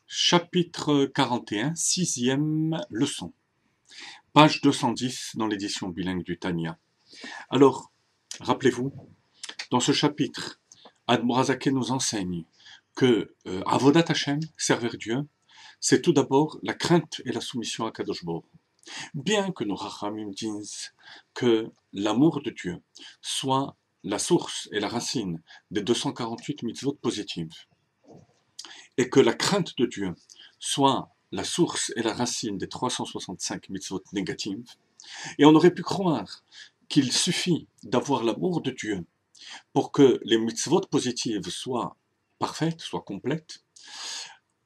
Chapitre 41, sixième leçon. Page 210 dans l'édition bilingue du Tanya. Alors, rappelez-vous, dans ce chapitre, Admor HaZaken nous enseigne que Avodat Hashem, servir Dieu, c'est tout d'abord la crainte et la soumission à Kadosh Baruch Hu. Bien que nos Rachamim disent que l'amour de Dieu soit la source et la racine des 248 mitzvot positives, et que la crainte de Dieu soit la source et la racine des 365 mitzvot négatives, et on aurait pu croire qu'il suffit d'avoir l'amour de Dieu pour que les mitzvot positives soient parfaites, soient complètes.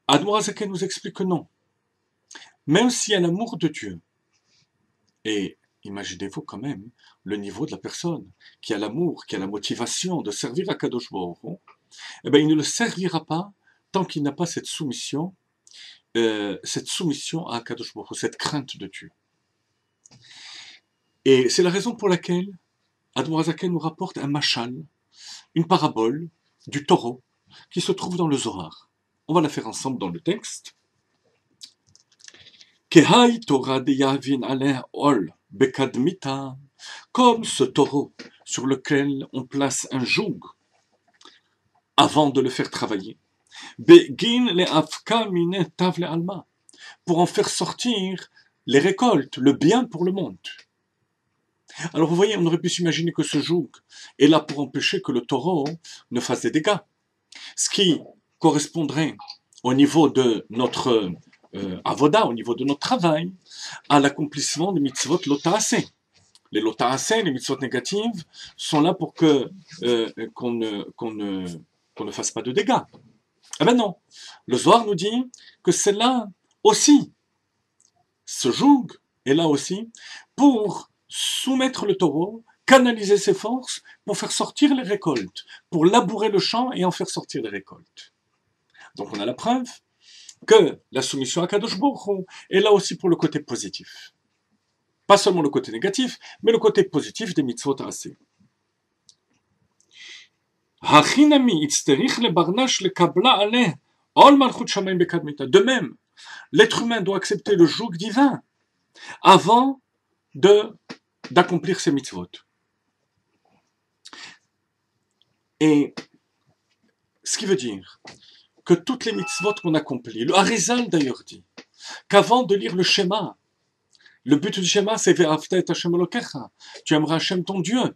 Admor HaZaken nous explique que non. Même s'il y a l'amour de Dieu, et imaginez-vous quand même le niveau de la personne qui a l'amour, qui a la motivation de servir à Kadosh Baruch Hu, eh bien il ne le servira pas tant qu'il n'a pas cette soumission à Kadosh Baruch Hu, cette crainte de Dieu. Et c'est la raison pour laquelle Admor HaZaken nous rapporte un machal, une parabole du taureau qui se trouve dans le Zohar. On va la faire ensemble dans le texte. Kehai Torah de Yavin aleh ol bekadmita, comme ce taureau sur lequel on place un joug avant de le faire travailler. Begin le afka mine tavle alma, pour en faire sortir les récoltes, le bien pour le monde. Alors vous voyez, on aurait pu s'imaginer que ce joug est là pour empêcher que le taureau ne fasse des dégâts. Ce qui correspondrait au niveau de notre avoda, au niveau de notre travail, à l'accomplissement des mitzvot lota'aseh. Les lota'aseh, les mitzvot négatives, sont là pour que qu'on ne fasse pas de dégâts. Eh ben non, le Zohar nous dit que c'est là aussi, ce joug est là aussi pour soumettre le taureau, canaliser ses forces pour faire sortir les récoltes, pour labourer le champ et en faire sortir les récoltes. Donc on a la preuve que la soumission à Kadosh Baruch Hu est là aussi pour le côté positif. Pas seulement le côté négatif, mais le côté positif des mitzvot assez. De même, l'être humain doit accepter le joug divin avant d'accomplir ses mitzvot. Et ce qui veut dire que toutes les mitzvot qu'on accomplit, le Harizal d'ailleurs dit qu'avant de lire le schéma, le but du schéma c'est Ve'afta et Hashem Elokecha, tu aimeras Hashem ton Dieu.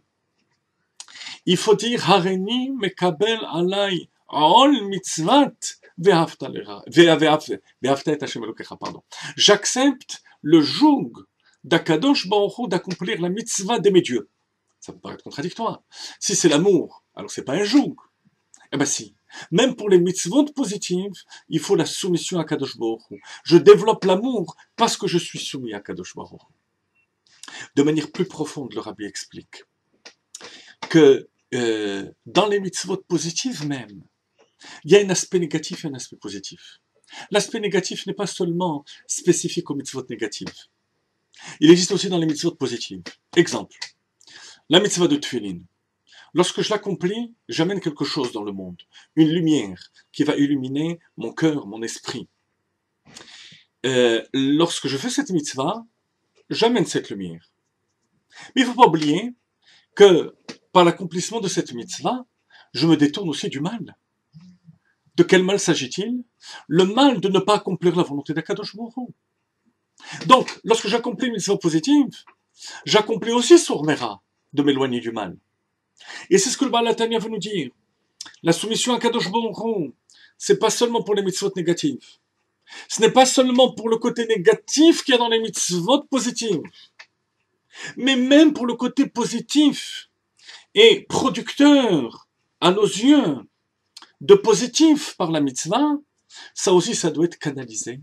Il faut dire Harini mekabel alay ol mitzvat Ve'afta et Hashem Elokecha, pardon. J'accepte le joug d'Akadosh Baruch Hu d'accomplir la mitzvah d'aimer Dieu. Ça peut paraître contradictoire. Si c'est l'amour, alors c'est pas un joug. Eh ben si. Même pour les mitzvot positives, il faut la soumission à Kadosh Baruch Hu. Je développe l'amour parce que je suis soumis à Kadosh Baruch Hu. De manière plus profonde, le Rabbi explique que dans les mitzvot positives même, il y a un aspect négatif et un aspect positif. L'aspect négatif n'est pas seulement spécifique aux mitzvot négatives. Il existe aussi dans les mitzvot positives. Exemple, la mitzvah de Tfilin. Lorsque je l'accomplis, j'amène quelque chose dans le monde, une lumière qui va illuminer mon cœur, mon esprit. Lorsque je fais cette mitzvah, j'amène cette lumière. Mais il ne faut pas oublier que par l'accomplissement de cette mitzvah, je me détourne aussi du mal. De quel mal s'agit-il? Le mal de ne pas accomplir la volonté d'Akadosh Baruch Hu. Donc, lorsque j'accomplis une mitzvah positive, j'accomplis aussi Sourmera, de m'éloigner du mal. Et c'est ce que le Baal HaTanya veut nous dire. La soumission à Kadosh Baruch Hu, c'est pas seulement pour les mitzvot négatives. Ce n'est pas seulement pour le côté négatif qu'il y a dans les mitzvot positives. Mais même pour le côté positif et producteur, à nos yeux, de positif par la mitzvah, ça aussi, ça doit être canalisé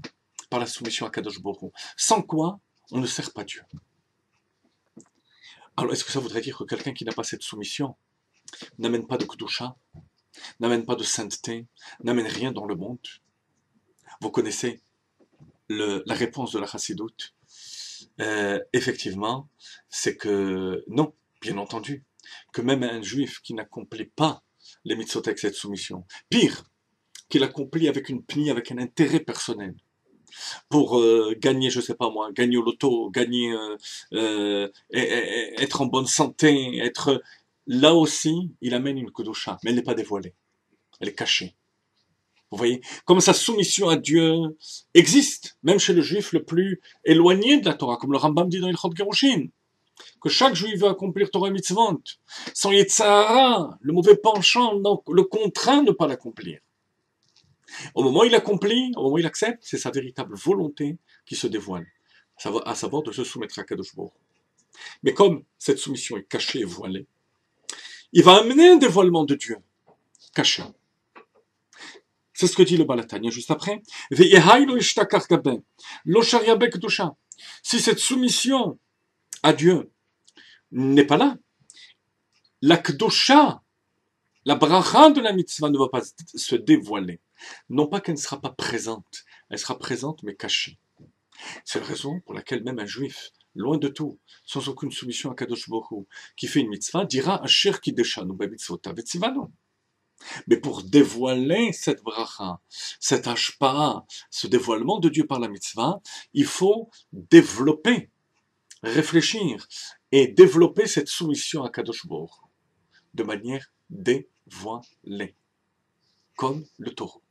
par la soumission à Kadosh Baruch Hu. Sans quoi, on ne sert pas Dieu. Alors, est-ce que ça voudrait dire que quelqu'un qui n'a pas cette soumission n'amène pas de Kedusha, n'amène pas de sainteté, n'amène rien dans le monde? Vous connaissez la réponse de la Chassidoute. Effectivement, c'est que non, bien entendu, que même un juif qui n'accomplit pas les mitzvot avec cette soumission, pire, qu'il accomplit avec une pnie, avec un intérêt personnel, pour gagner, je sais pas moi, gagner au loto, gagner, être en bonne santé, être... Là aussi, il amène une kedusha, mais elle n'est pas dévoilée, elle est cachée. Vous voyez, comme sa soumission à Dieu existe, même chez le juif le plus éloigné de la Torah, comme le Rambam dit dans Ilchot Gerushin, que chaque juif veut accomplir Torah et Mitzvot, son Yetzirah, le mauvais penchant, le contraint de ne pas l'accomplir. Au moment où il l'accomplit, au moment où il accepte, c'est sa véritable volonté qui se dévoile, à savoir de se soumettre à Kadosh Baruch. Mais comme cette soumission est cachée et voilée, il va amener un dévoilement de Dieu, caché. C'est ce que dit le Balatania juste après. Si cette soumission à Dieu n'est pas là, la Kdosha, la bracha de la mitzvah ne va pas se dévoiler. Non pas qu'elle ne sera pas présente, elle sera présente mais cachée. C'est la raison pour laquelle même un juif, loin de tout, sans aucune soumission à Kadosh Baruch Hu, qui fait une mitzvah, dira Asher kideshanu b'mitzvotav etzivanu. Mais pour dévoiler cette bracha, cette hashpa'a, ce dévoilement de Dieu par la mitzvah, il faut développer, réfléchir et développer cette soumission à Kadosh Baruch de manière dévoilée, comme le taureau.